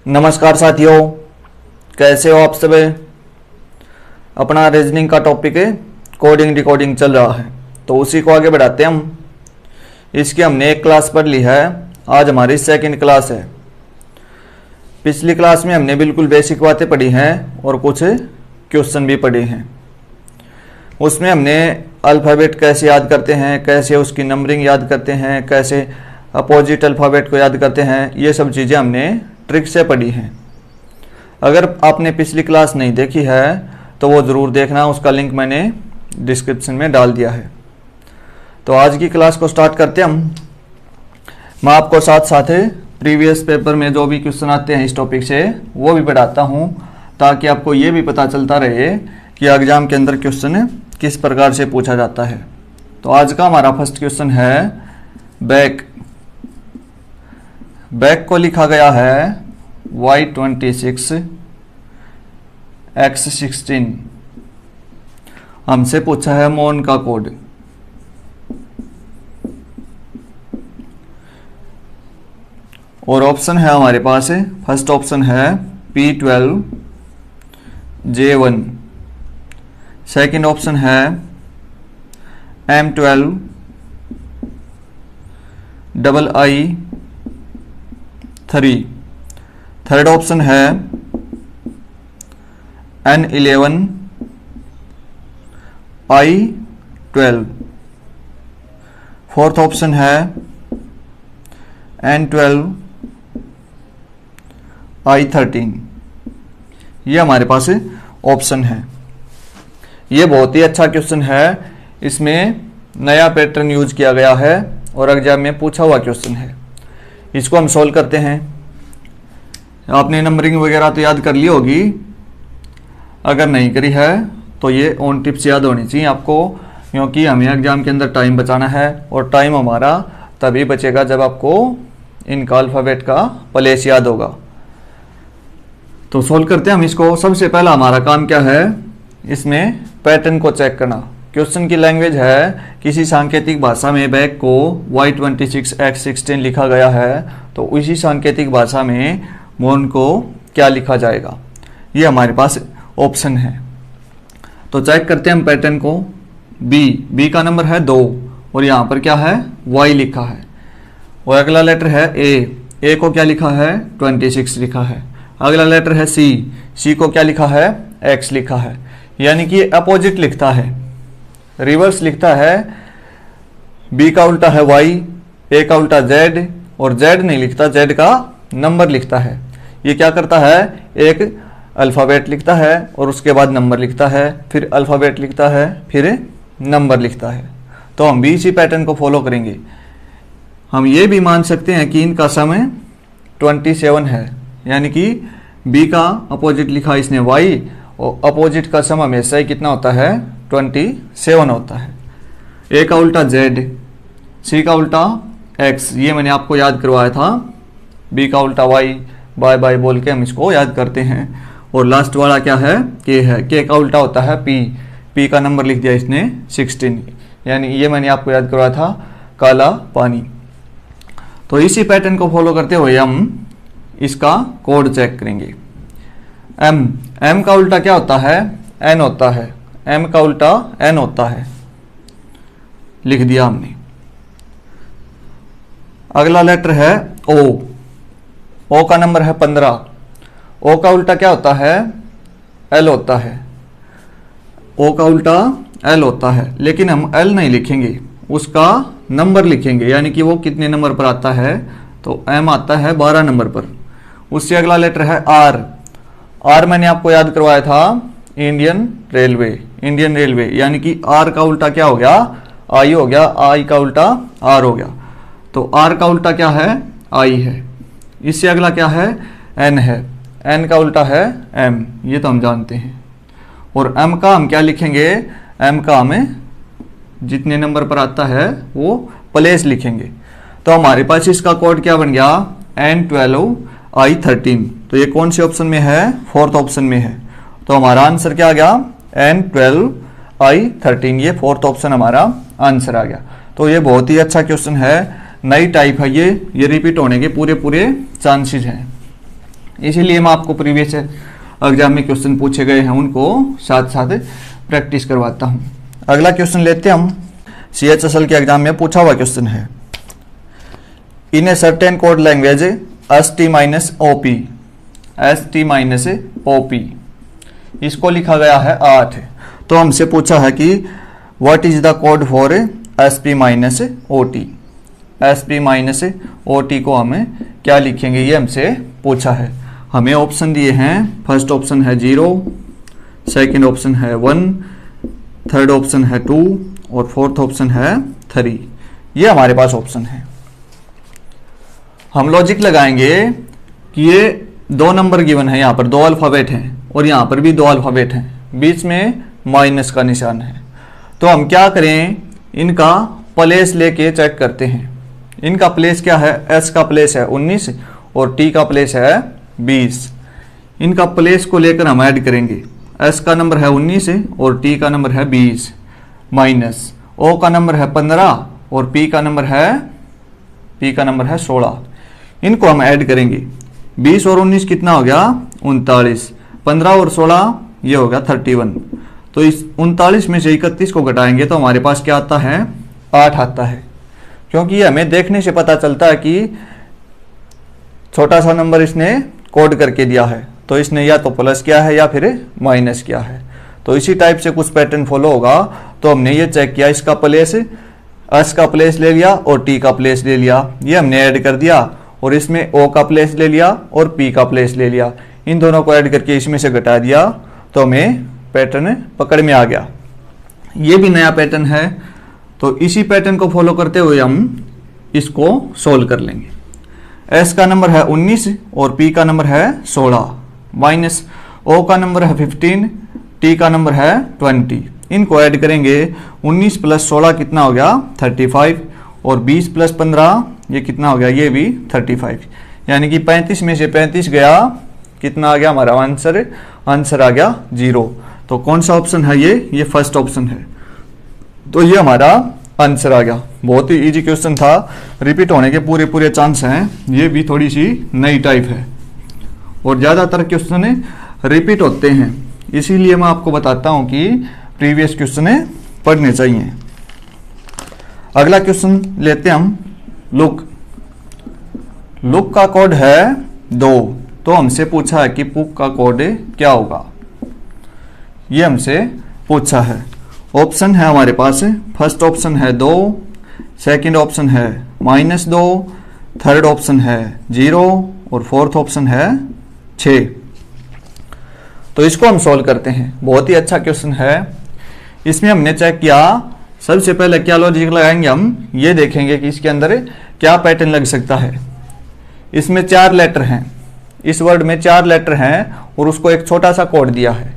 नमस्कार साथियों, कैसे हो आप सब। अपना रीजनिंग का टॉपिक है कोडिंग डिकोडिंग चल रहा है, तो उसी को आगे बढ़ाते हैं हम। इसकी हमने एक क्लास पढ़ ली है, आज हमारी सेकंड क्लास है। पिछली क्लास में हमने बिल्कुल बेसिक बातें पढ़ी हैं और कुछ क्वेश्चन भी पढ़े हैं। उसमें हमने अल्फ़ाबेट कैसे याद करते हैं, कैसे उसकी नंबरिंग याद करते हैं, कैसे अपोजिट अल्फ़ाबेट को याद करते हैं, ये सब चीज़ें हमने ट्रिक से पढ़ी हैं। अगर आपने पिछली क्लास नहीं देखी है तो वो ज़रूर देखना, उसका लिंक मैंने डिस्क्रिप्शन में डाल दिया है। तो आज की क्लास को स्टार्ट करते हैं हम। मैं आपको साथ साथ प्रीवियस पेपर में जो भी क्वेश्चन आते हैं इस टॉपिक से वो भी पढ़ाता हूँ, ताकि आपको ये भी पता चलता रहे कि एग्ज़ाम के अंदर क्वेश्चन किस प्रकार से पूछा जाता है। तो आज का हमारा फर्स्ट क्वेश्चन है बैक। बैक को लिखा गया है Y26 X16। हमसे पूछा है मोन का कोड। और ऑप्शन है हमारे पास, फर्स्ट ऑप्शन है P12 J1, सेकंड ऑप्शन है M12 II3, थर्ड ऑप्शन है N11 I12, फोर्थ ऑप्शन है N12 I13। ये हमारे पास ऑप्शन है। ये बहुत ही अच्छा क्वेश्चन है, इसमें नया पैटर्न यूज किया गया है और एग्जाम में पूछा हुआ क्वेश्चन है। इसको हम सॉल्व करते हैं। आपने नंबरिंग वगैरह तो याद कर ली होगी, अगर नहीं करी है तो ये ऑन टिप्स याद होनी चाहिए आपको, क्योंकि हमें एग्जाम के अंदर टाइम बचाना है और टाइम हमारा तभी बचेगा जब आपको इनका अल्फ़ाबेट का प्लेस याद होगा। तो सॉल्व करते हैं हम इसको। सबसे पहला हमारा काम क्या है, इसमें पैटर्न को चेक करना। क्वेश्चन की लैंग्वेज है किसी सांकेतिक भाषा में बैक को Y26 X16 लिखा गया है, तो उसी सांकेतिक भाषा में मोन को क्या लिखा जाएगा, ये हमारे पास ऑप्शन है। तो चेक करते हैं हम पैटर्न को। बी का नंबर है 2 और यहाँ पर क्या है Y लिखा है। और अगला लेटर है ए को क्या लिखा है 26 लिखा है। अगला लेटर है सी को क्या लिखा है X लिखा है, यानी कि अपोजिट लिखता है, रिवर्स लिखता है। बी का उल्टा है Y, ए का उल्टा Z, और Z नहीं लिखता, Z का नंबर लिखता है। ये क्या करता है, एक अल्फ़ाबेट लिखता है और उसके बाद नंबर लिखता है, फिर अल्फ़ाबेट लिखता है, फिर नंबर लिखता है। तो हम भी इसी पैटर्न को फॉलो करेंगे। हम ये भी मान सकते हैं कि इनका समय 27 है, यानी कि बी का अपोजिट लिखा इसने Y, और अपोजिट का सम हमेशा ही कितना होता है 27 होता है। ए का उल्टा Z, सी का उल्टा X, ये मैंने आपको याद करवाया था। बी का उल्टा Y, बाय बाय बोल के हम इसको याद करते हैं। और लास्ट वाला क्या है, के है। के का उल्टा होता है पी का नंबर लिख दिया इसने 16, यानी ये मैंने आपको याद करवाया था काला पानी। तो इसी पैटर्न को फॉलो करते हुए हम इसका कोड चेक करेंगे। एम का उल्टा क्या होता है, एन होता है। एम का उल्टा एन होता है, लिख दिया हमने। अगला लेटर है ओ का नंबर है 15। ओ का उल्टा क्या होता है, एल होता है। ओ का उल्टा एल होता है, लेकिन हम एल नहीं लिखेंगे, उसका नंबर लिखेंगे, यानी कि वो कितने नंबर पर आता है। तो एम आता है 12 नंबर पर। उससे अगला लेटर है आर मैंने आपको याद करवाया था इंडियन रेलवे, यानी कि आर का उल्टा क्या हो गया, आई हो गया। आई का उल्टा आर हो गया। तो आर का उल्टा क्या है, आई है। इससे अगला क्या है, एन है। एन का उल्टा है एम, ये तो हम जानते हैं। और एम का हम क्या लिखेंगे, एम का हमें जितने नंबर पर आता है वो प्लेस लिखेंगे। तो हमारे पास इसका कोड क्या बन गया, N12 I13। तो ये कौन से ऑप्शन में है, फोर्थ ऑप्शन में है। तो हमारा आंसर क्या आ गया, N12 I13, ये फोर्थ ऑप्शन हमारा आंसर आ गया। तो ये बहुत ही अच्छा क्वेश्चन है, नई टाइप है ये रिपीट होने के पूरे चांसेस हैं। इसीलिए मैं आपको प्रीवियस एग्जाम में क्वेश्चन पूछे गए हैं उनको साथ साथ प्रैक्टिस करवाता हूँ। अगला क्वेश्चन लेते हैं हम। CHSL के एग्जाम में पूछा हुआ क्वेश्चन है, in a certain code language ST-OP, ST-OP इसको लिखा गया है 8। तो हमसे पूछा है कि what is the code for SP-OT, SP-OT को हमें क्या लिखेंगे, ये हमसे पूछा है। हमें ऑप्शन दिए हैं, फर्स्ट ऑप्शन है 0, सेकंड ऑप्शन है 1, थर्ड ऑप्शन है 2 और फोर्थ ऑप्शन है 3। ये हमारे पास ऑप्शन है। हम लॉजिक लगाएंगे कि ये 2 नंबर गिवन है, यहाँ पर 2 अल्फाबेट हैं और यहाँ पर भी 2 अल्फाबेट हैं, बीच में माइनस का निशान है। तो हम क्या करें, इनका प्लेस लेके चेक करते हैं। इनका प्लेस क्या है, S का प्लेस है 19 और T का प्लेस है 20। इनका प्लेस को लेकर हम ऐड करेंगे। S का नंबर है 19 और T का नंबर है 20 माइनस O का नंबर है 15 और P का नंबर है 16। इनको हम ऐड करेंगे। 20 और 19 कितना हो गया, 39। 15 और 16 ये हो गया 31। तो इस 39 में से 31 को घटाएंगे तो हमारे पास क्या आता है, 8 आता है। क्योंकि ये हमें देखने से पता चलता है कि छोटा सा नंबर इसने कोड करके दिया है, तो इसने या तो प्लस किया है या फिर माइनस किया है। तो इसी टाइप से कुछ पैटर्न फॉलो होगा। तो हमने ये चेक किया, इसका प्लेस S का प्लेस ले लिया और T का प्लेस ले लिया, ये हमने ऐड कर दिया और इसमें O का प्लेस ले लिया और P का प्लेस ले लिया। इन दोनों को ऐड करके इसमें से घटा दिया तो हमें पैटर्न पकड़ में आ गया। ये भी नया पैटर्न है, तो इसी पैटर्न को फॉलो करते हुए हम इसको सोल्व कर लेंगे। S का नंबर है 19 और P का नंबर है 16 माइनस O का नंबर है 15, T का नंबर है 20। इनको ऐड करेंगे। 19 प्लस 16 कितना हो गया, 35 और 20 प्लस 15 ये कितना हो गया, ये भी 35। यानी कि 35 में से 35 गया, कितना आ गया हमारा आंसर आ गया 0। तो कौन सा ऑप्शन है ये फर्स्ट ऑप्शन है। तो ये हमारा आंसर आ गया। बहुत ही इजी क्वेश्चन था, रिपीट होने के पूरे चांस हैं। ये भी थोड़ी सी नई टाइप है और ज़्यादातर क्वेश्चन रिपीट होते हैं, इसीलिए मैं आपको बताता हूं कि प्रीवियस क्वेश्चन पढ़ने चाहिए। अगला क्वेश्चन लेते हैं हम। लुक का कोड है 2। तो हमसे पूछा है कि पुक का कोड क्या होगा, ये हमसे पूछा है। ऑप्शन है हमारे पास, फर्स्ट ऑप्शन है 2, सेकंड ऑप्शन है -2, थर्ड ऑप्शन है 0 और फोर्थ ऑप्शन है 6। तो इसको हम सॉल्व करते हैं। बहुत ही अच्छा क्वेश्चन है। इसमें हमने चेक किया, सबसे पहले क्या लॉजिक लगाएंगे, हम ये देखेंगे कि इसके अंदर क्या पैटर्न लग सकता है। इसमें 4 लेटर हैं, इस वर्ड में 4 लेटर हैं और उसको एक छोटा सा कोड दिया है।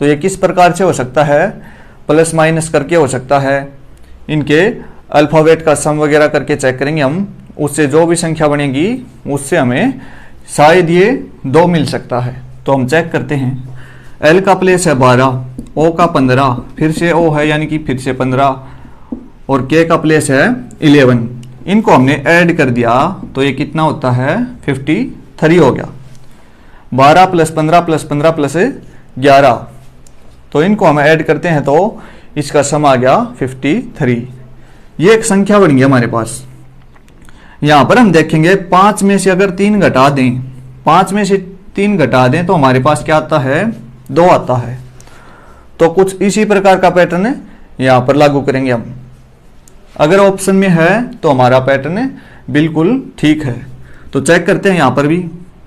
तो ये किस प्रकार से हो सकता है, प्लस माइनस करके हो सकता है। इनके अल्फ़ाबेट का सम वगैरह करके चेक करेंगे हम, उससे जो भी संख्या बनेगी उससे हमें शायद ये 2 मिल सकता है। तो हम चेक करते हैं। L का प्लेस है 12, O का 15, फिर से O है यानी कि फिर से 15 और K का प्लेस है 11। इनको हमने ऐड कर दिया तो ये कितना होता है, 53 हो गया। 12 प्लस 15 प्लस 15 प्लस 11, तो इनको हम ऐड करते हैं तो इसका सम आ गया 53। ये एक संख्या बन गई हमारे पास। यहां पर हम देखेंगे 5 में से अगर 3 घटा दें, 5 में से 3 घटा दें तो हमारे पास क्या आता है, 2 आता है। तो कुछ इसी प्रकार का पैटर्न यहां पर लागू करेंगे हम। अगर ऑप्शन में है तो हमारा पैटर्न बिल्कुल ठीक है। तो चेक करते हैं। यहां पर भी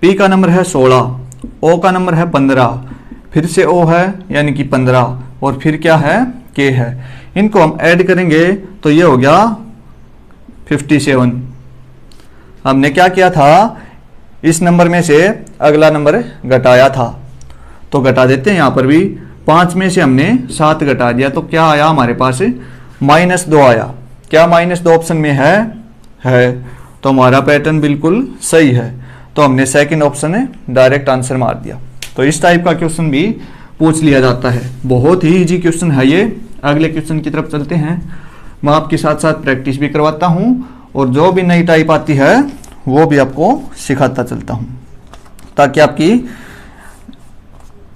P का नंबर है 16, O का नंबर है 15, फिर से O है यानी कि 15 और फिर क्या है, K है। इनको हम ऐड करेंगे तो ये हो गया 57। हमने क्या किया था, इस नंबर में से अगला नंबर घटाया था, तो घटा देते हैं। यहां पर भी 5 में से हमने 7 घटा दिया तो क्या आया हमारे पास, -2 आया। क्या -2 ऑप्शन में है, तो हमारा पैटर्न बिल्कुल सही है। तो हमने सेकंड ऑप्शन डायरेक्ट आंसर मार दिया। तो इस टाइप का क्वेश्चन भी पूछ लिया जाता है। बहुत ही इजी क्वेश्चन है ये। अगले क्वेश्चन की तरफ चलते हैं। मैं आपके साथ साथ प्रैक्टिस भी करवाता हूं और जो भी नई टाइप आती है वो भी आपको सिखाता चलता हूं। ताकि आपकी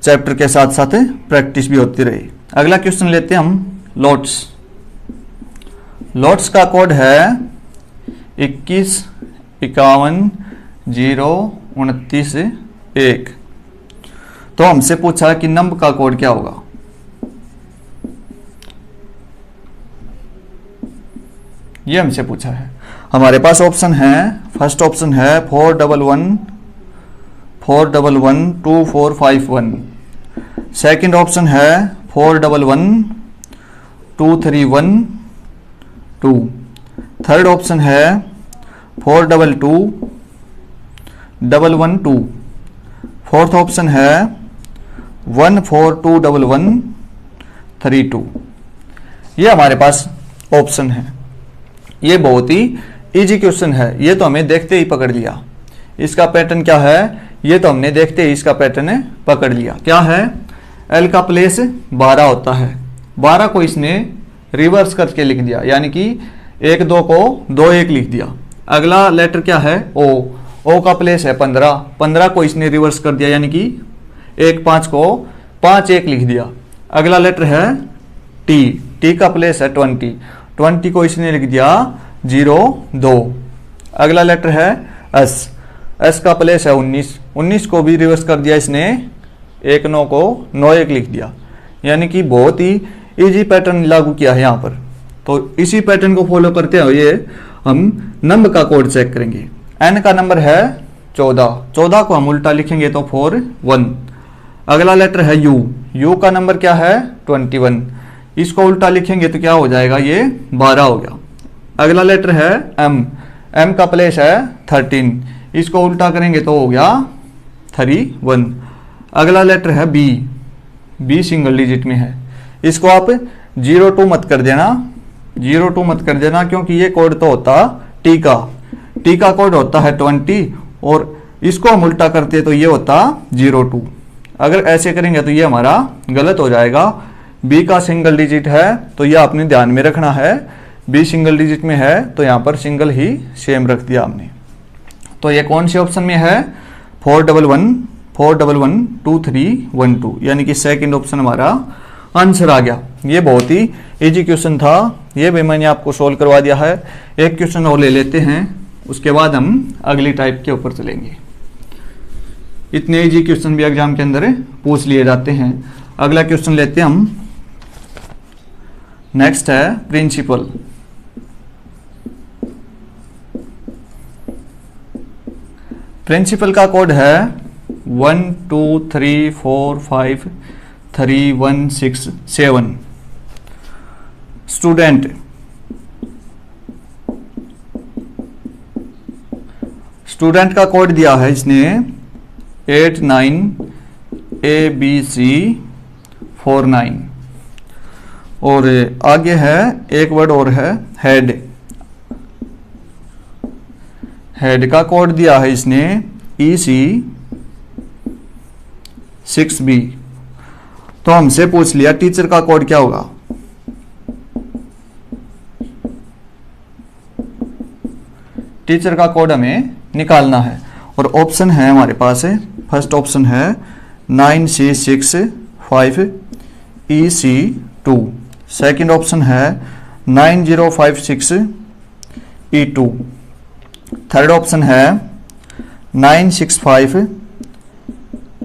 चैप्टर के साथ साथ प्रैक्टिस भी होती रहे। अगला क्वेश्चन लेते हैं हम लोट्स। लोट्स का कोड है 21 51 0 29 1। तो हमसे पूछा कि नंबर का कोड क्या होगा। ये हमसे पूछा है। हमारे पास ऑप्शन है, फर्स्ट ऑप्शन है 411 411 2451। सेकंड ऑप्शन है 411 231 2। थर्ड ऑप्शन है 422 112। फोर्थ ऑप्शन है 14211 32। ये हमारे पास ऑप्शन है। ये बहुत ही इजी क्वेश्चन है, ये तो हमें देखते ही पकड़ लिया। इसका पैटर्न क्या है, ये तो हमने देखते ही इसका पैटर्न पकड़ लिया। क्या है, एल का प्लेस 12 होता है। 12 को इसने रिवर्स करके लिख दिया, यानी कि 1 2 को 2 1 लिख दिया। अगला लेटर क्या है, ओ का प्लेस है 15। 15 को इसने रिवर्स कर दिया, यानी कि 1 5 को 5 1 लिख दिया। अगला लेटर है टी का प्लेस है 20। 20 को इसने लिख दिया 0 2। अगला लेटर है एस का प्लेस है 19। 19 को भी रिवर्स कर दिया इसने, 1 9 को 9 1 लिख दिया। यानी कि बहुत ही इजी पैटर्न लागू किया है यहाँ पर। तो इसी पैटर्न को फॉलो करते हुए हम नंबर का कोड चेक करेंगे। एन का नंबर है 14। 14 को हम उल्टा लिखेंगे तो 4 1। अगला लेटर है यू का नंबर क्या है 21। इसको उल्टा लिखेंगे तो क्या हो जाएगा, ये 12 हो गया। अगला लेटर है एम का प्लेस है 13। इसको उल्टा करेंगे तो हो गया 31। अगला लेटर है बी सिंगल डिजिट में है। इसको आप 02 मत कर देना, 02 मत कर देना, क्योंकि ये कोड तो होता टी का कोड होता है 20 और इसको हम उल्टा करते तो ये होता 02। अगर ऐसे करेंगे तो ये हमारा गलत हो जाएगा। बी का सिंगल डिजिट है तो ये आपने ध्यान में रखना है। बी सिंगल डिजिट में है तो यहाँ पर सिंगल ही सेम रख दिया हमने। तो ये कौन से ऑप्शन में है, 411 2312, यानी कि सेकंड ऑप्शन हमारा आंसर आ गया। ये बहुत ही इजी क्वेश्चन था, ये भी मैंने आपको सोल्व करवा दिया है। एक क्वेश्चन और ले लेते हैं, उसके बाद हम अगली टाइप के ऊपर चलेंगे। इतने इजी क्वेश्चन भी एग्जाम के अंदर पूछ लिए जाते हैं। अगला क्वेश्चन लेते हैं हम, नेक्स्ट है प्रिंसिपल। प्रिंसिपल का कोड है 1 2 3 4 5 3 1 6 7। स्टूडेंट का कोड दिया है इसने 8 9 ABC 49। और आगे है एक वर्ड और है हेड का कोड दिया है इसने EC 6B। तो हमसे पूछ लिया टीचर का कोड क्या होगा। टीचर का कोड हमें निकालना है और ऑप्शन है हमारे पास है, फर्स्ट ऑप्शन है 9C6 5 EC2। सेकंड ऑप्शन है 9056 E2। थर्ड ऑप्शन है 965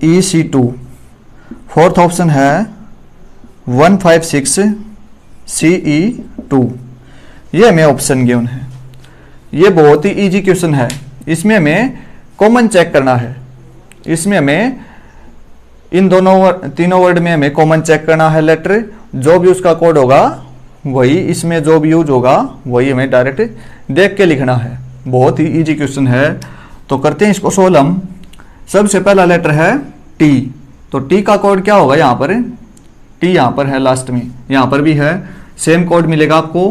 EC2। फोर्थ ऑप्शन है 156 CE2। ये हमें ऑप्शन गिवन है। ये बहुत ही इजी क्वेश्चन है। इसमें हमें कॉमन चेक करना है। इसमें हमें इन तीनों वर्ड में हमें कॉमन चेक करना है। लेटर जो भी उसका कोड होगा वही इसमें जो भी यूज होगा वही हमें डायरेक्ट देख के लिखना है। बहुत ही इजी क्वेश्चन है। तो करते हैं इसको सोल्व हम। सबसे पहला लेटर है टी। तो टी का कोड क्या होगा, यहाँ पर टी यहाँ पर है लास्ट में, यहाँ पर भी है, सेम कोड मिलेगा आपको।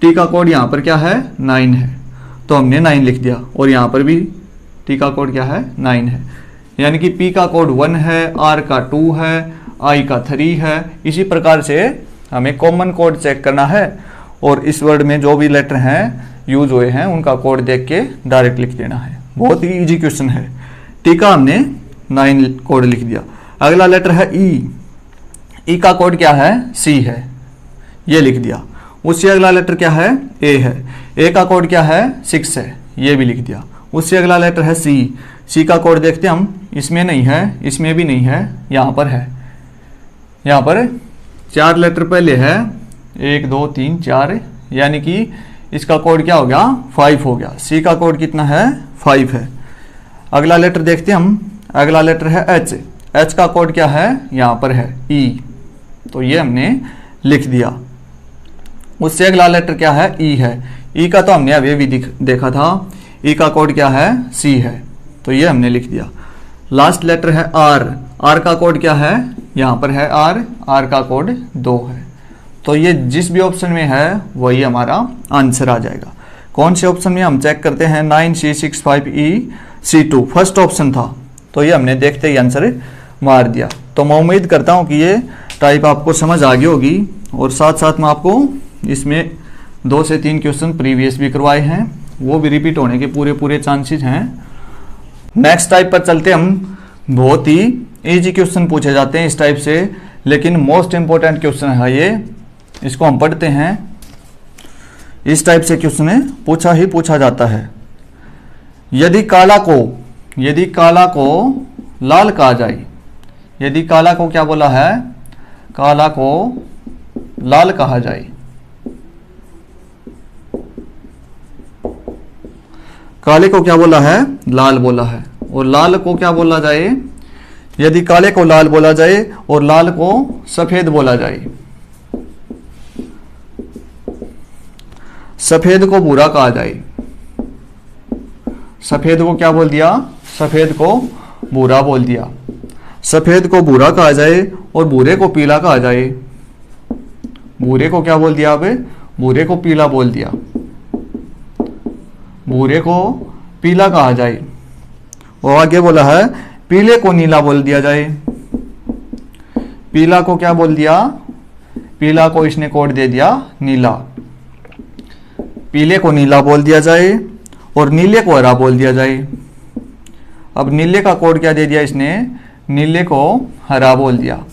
टी का कोड यहाँ पर क्या है 9 है, तो हमने 9 लिख दिया। और यहाँ पर भी टी का कोड क्या है 9 है, यानी कि पी का कोड 1 है, आर का 2 है, आई का 3 है। इसी प्रकार से हमें कॉमन कोड चेक करना है और इस वर्ड में जो भी लेटर हैं यूज हुए हैं उनका कोड देख के डायरेक्ट लिख देना है। बहुत ही इजी क्वेश्चन है। टी का हमने 9 कोड लिख दिया। अगला लेटर है ई का कोड क्या है, सी है, ये लिख दिया। उससे अगला लेटर क्या है, ए है, ए का कोड क्या है, 6 है, ये भी लिख दिया। उससे अगला लेटर है सी का कोड देखते हम, इसमें नहीं है, इसमें भी नहीं है, यहाँ पर है। यहाँ पर 4 लेटर पहले है, 1 2 3 4, यानी कि इसका कोड क्या हो गया, 5 हो गया। सी का कोड कितना है, 5 है। अगला लेटर देखते हम, अगला लेटर है एच का कोड क्या है, यहाँ पर है ई, तो ये हमने लिख दिया। उससे अगला लेटर क्या है, ई है, ई का तो हमने अभी भी देखा था, ई का कोड क्या है, सी है, तो ये हमने लिख दिया। लास्ट लेटर है आर का कोड क्या है, यहाँ पर है आर का कोड 2 है। तो ये जिस भी ऑप्शन में है वही हमारा आंसर आ जाएगा। कौन से ऑप्शन में हम चेक करते हैं, 9C65E C2 फर्स्ट ऑप्शन था, तो ये हमने देखते ही आंसर मार दिया। तो मैं उम्मीद करता हूँ कि ये टाइप आपको समझ आ गई होगी, और साथ साथ में आपको इसमें 2 से 3 क्वेश्चन प्रीवियस भी करवाए हैं, वो भी रिपीट होने के पूरे चांसेस हैं। नेक्स्ट टाइप पर चलते हम। बहुत ही इजी क्वेश्चन पूछे जाते हैं इस टाइप से, लेकिन मोस्ट इंपॉर्टेंट क्वेश्चन है ये, इसको हम पढ़ते हैं। इस टाइप से क्वेश्चन पूछा जाता है। यदि काला को लाल कहा जाए, यदि काला को क्या बोला है, काला को लाल कहा जाए, काले को क्या बोला है, लाल बोला है, और लाल को क्या बोला जाए, यदि काले को लाल बोला जाए और लाल को सफेद बोला जाए, सफेद को भूरा कहा जाए, सफेद को क्या बोल दिया, सफेद को भूरा बोल दिया, सफेद को भूरा कहा जाए और भूरे को पीला कहा जाए, भूरे को क्या बोल दिया, अब भूरे को पीला बोल दिया, भूरे को पीला कहा जाए, और आगे बोला है पीले को नीला बोल दिया जाए, पीला को क्या बोल दिया, पीला को इसने कोड दे दिया नीला, पीले को नीला बोल दिया जाए और नीले को हरा बोल दिया जाए। अब नीले का कोड क्या दे दिया इसने, नीले को हरा बोल दिया।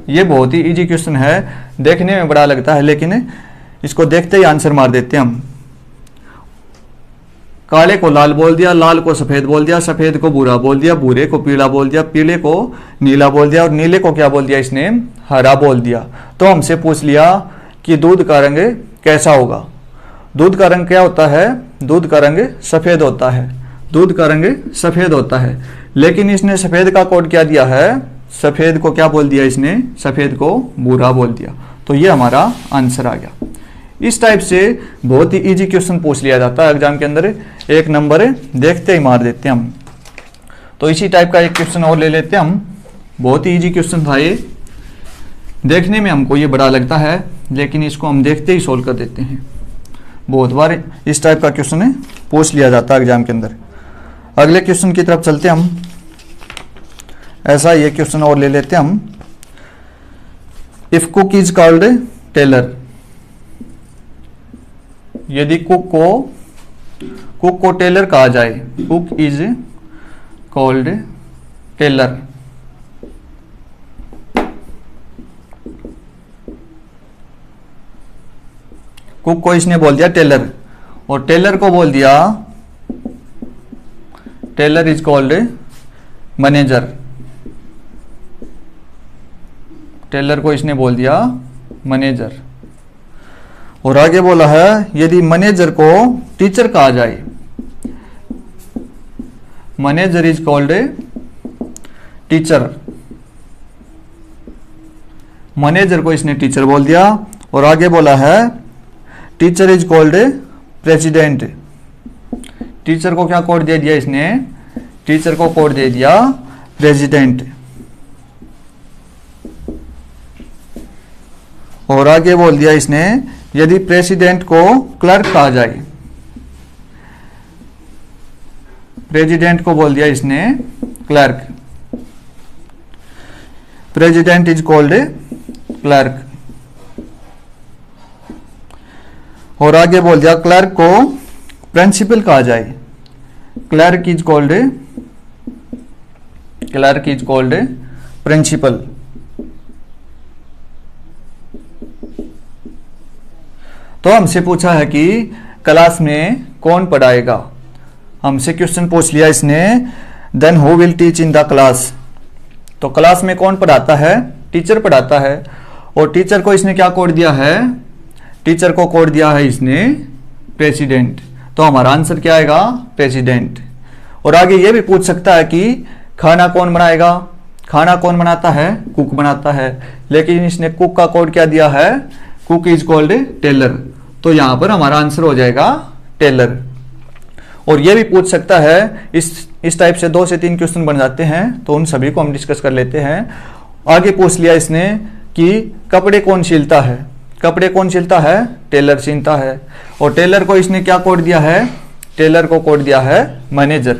ये बहुत ही इजी क्वेश्चन है, देखने में बड़ा लगता है, लेकिन इसको देखते ही आंसर मार देते हैं हम। काले को लाल बोल दिया, लाल को सफेद बोल दिया, सफेद को भूरा बोल दिया, भूरे को पीला बोल दिया, पीले को नीला बोल दिया, और नीले को क्या बोल दिया इसने, हरा बोल दिया। तो हमसे पूछ लिया कि दूध का रंग कैसा होगा। दूध का रंग क्या होता है, दूध का रंग सफेद होता है, दूध का रंग सफेद होता है, लेकिन इसने सफेद का कोड क्या दिया है, सफेद को क्या बोल दिया इसने, सफेद को भूरा बोल दिया। तो ये हमारा आंसर आ गया। इस टाइप से बहुत ही इजी क्वेश्चन पूछ लिया जाता है एग्जाम के अंदर, 1 नंबर देखते ही मार देते हैं हम। तो इसी टाइप का एक क्वेश्चन और ले लेते हैं हम। बहुत ही इजी क्वेश्चन था ये, देखने में हमको ये बड़ा लगता है, लेकिन इसको हम देखते ही सोल्व कर देते हैं। बहुत बार इस टाइप का क्वेश्चन पूछ लिया जाता है एग्जाम के अंदर। अगले क्वेश्चन की तरफ चलते हैं हम। ऐसा ये क्वेश्चन और ले लेते हैं हम। If cook is called tailor, यदि कुक को टेलर कहा जाए, cook is called tailor, cook को इसने बोल दिया टेलर, और टेलर को बोल दिया, tailor is called manager, tailor को इसने बोल दिया मैनेजर। और आगे बोला है यदि मैनेजर को टीचर कहा जाए, manager is called teacher, manager को इसने टीचर बोल दिया। और आगे बोला है teacher is called president, teacher को क्या कोड दे दिया इसने, टीचर को कोड दे दिया प्रेसिडेंट। और आगे बोल दिया इसने यदि प्रेसिडेंट को क्लर्क कहा जाए, प्रेसिडेंट को बोल दिया इसने clerk, president is called clerk. और आगे बोल दिया क्लर्क को प्रिंसिपल कहा जाए, clerk is called clerk is called principal. तो हमसे पूछा है कि क्लास में कौन पढ़ाएगा, हमसे क्वेश्चन पूछ लिया इसने, then who will teach in the class. तो क्लास में कौन पढ़ाता है, टीचर पढ़ाता है। और टीचर को इसने क्या कोड दिया है, टीचर को कोड दिया है इसने प्रेसिडेंट। तो हमारा आंसर क्या आएगा, प्रेसिडेंट। और आगे ये भी पूछ सकता है कि खाना कौन बनाएगा, खाना कौन बनाता है, कुक बनाता है। लेकिन इसने कुक का कोड क्या दिया है, कुक इज कॉल्ड टेलर। तो यहां पर हमारा आंसर हो जाएगा टेलर। और ये भी पूछ सकता है, इस टाइप से 2 से 3 क्वेश्चन बन जाते हैं, तो उन सभी को हम डिस्कस कर लेते हैं। आगे पूछ लिया इसने कि कपड़े कौन सिलता है, कपड़े कौन सिलता है, टेलर सिलता है। और टेलर को इसने क्या कोड दिया है, टेलर को कोड दिया है मैनेजर।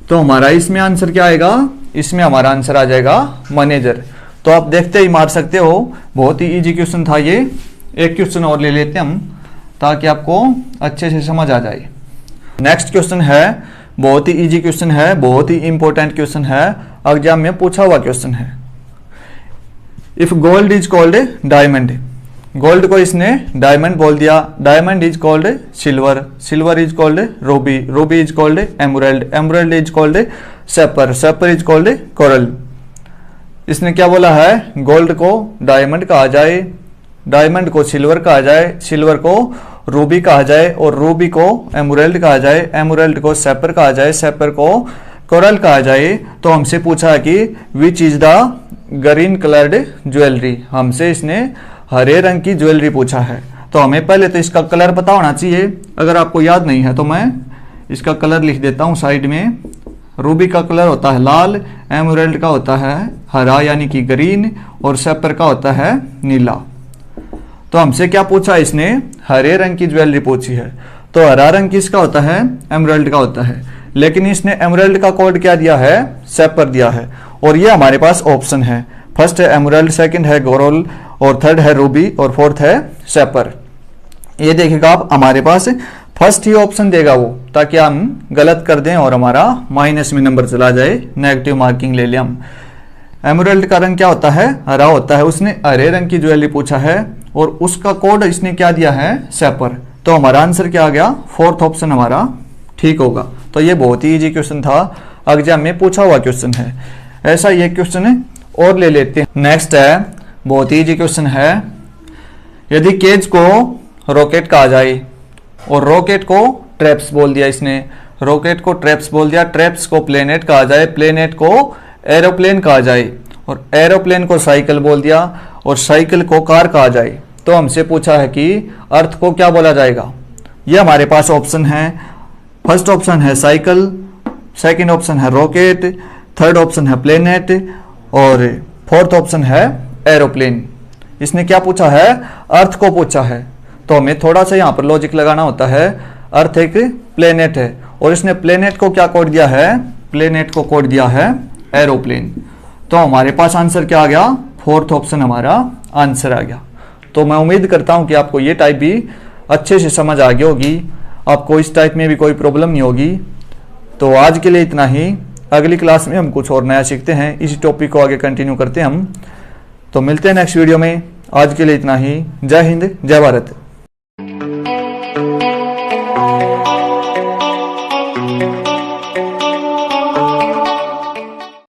तो हमारा इसमें आंसर क्या आएगा, इसमें हमारा आंसर आ जाएगा मैनेजर। तो आप देखते ही मार सकते हो, बहुत ही इजी क्वेश्चन था ये। एक क्वेश्चन और ले लेते हम ताकि आपको अच्छे से समझ आ जाए। नेक्स्ट क्वेश्चन है, बहुत ही इजी क्वेश्चन है, बहुत ही इंपॉर्टेंट क्वेश्चन है, एग्जाम में पूछा हुआ क्वेश्चन है। If gold is called diamond, gold को इसने डायमंड बोल दिया, diamond is called silver, silver is called Ruby, Ruby is called emerald, emerald is called shaper, shaper is called coral. इसने क्या बोला है, गोल्ड को डायमंड कहा जाए, डायमंड को सिल्वर कहा जाए, सिल्वर को रूबी कहा जाए, और रूबी को एमराल्ड कहा जाए, एमराल्ड को सेपर कहा जाए, सेपर को कोरल कहा जाए। तो हमसे पूछा है कि which is the green coloured jewellery, हमसे इसने हरे रंग की ज्वेलरी पूछा है। तो हमें पहले तो इसका कलर पता होना चाहिए। अगर आपको याद नहीं है तो मैं इसका कलर लिख देता हूं साइड में। रूबी का कलर होता है लाल, एमराल्ड का होता है हरा यानी कि ग्रीन, और सेपर का होता है नीला। तो हमसे क्या पूछा इसने, हरे रंग की ज्वेलरी पूछी है। तो हरा रंग किसका होता है, एमराल्ड का होता है। लेकिन इसने एमराल्ड का कोड क्या दिया है, सेपर दिया है। और ये हमारे पास ऑप्शन है, फर्स्ट है एमराल्ड, सेकंड है कोरल, और थर्ड है रूबी, और फोर्थ है सेपर। ये देखिएगा आप, हमारे पास फर्स्ट ही ऑप्शन देगा वो, ताकि हम गलत कर दें और हमारा माइनस में नंबर चला जाए, नेगेटिव मार्किंग ले लें हम। एमराल्ड का रंग क्या होता है, हरा होता है। उसने हरे रंग की ज्वेलरी पूछा है और उसका कोड इसने क्या दिया है, सेपर। तो हमारा आंसर क्या आ गया, फोर्थ ऑप्शन हमारा ठीक होगा। तो ये बहुत ही इजी क्वेश्चन था, एग्जाम में पूछा हुआ क्वेश्चन है। ऐसा ये क्वेश्चन और ले लेते हैं। नेक्स्ट है, बहुत ही इजी क्वेश्चन है, यदि केज को रॉकेट कहा जाए और रॉकेट को ट्रैप्स बोल दिया इसने, रॉकेट को ट्रैप्स बोल दिया, ट्रैप्स को प्लेनेट कहा जाए, प्लेनेट को एरोप्लेन कहा जाए, और एरोप्लेन को साइकिल बोल दिया, और साइकिल को कार कहा जाए। तो हमसे पूछा है कि अर्थ को क्या बोला जाएगा। ये हमारे पास ऑप्शन है, फर्स्ट ऑप्शन है साइकिल, सेकंड ऑप्शन है रॉकेट, थर्ड ऑप्शन है प्लेनेट, और फोर्थ ऑप्शन है एरोप्लेन। इसने क्या पूछा है, अर्थ को पूछा है। तो हमें थोड़ा सा यहाँ पर लॉजिक लगाना होता है। अर्थ एक प्लेनेट है और इसने प्लेनेट को क्या कोड दिया है, प्लेनेट को कोड दिया है एरोप्लेन। तो हमारे पास आंसर क्या आ गया, फोर्थ ऑप्शन हमारा आंसर आ गया। तो मैं उम्मीद करता हूं कि आपको ये टाइप भी अच्छे से समझ आ गई होगी, आपको इस टाइप में भी कोई प्रॉब्लम नहीं होगी। तो आज के लिए इतना ही, अगली क्लास में हम कुछ और नया सीखते हैं, इसी टॉपिक को आगे कंटिन्यू करते हैं हम। तो मिलते हैं नेक्स्ट वीडियो में, आज के लिए इतना ही। जय हिंद, जय भारत।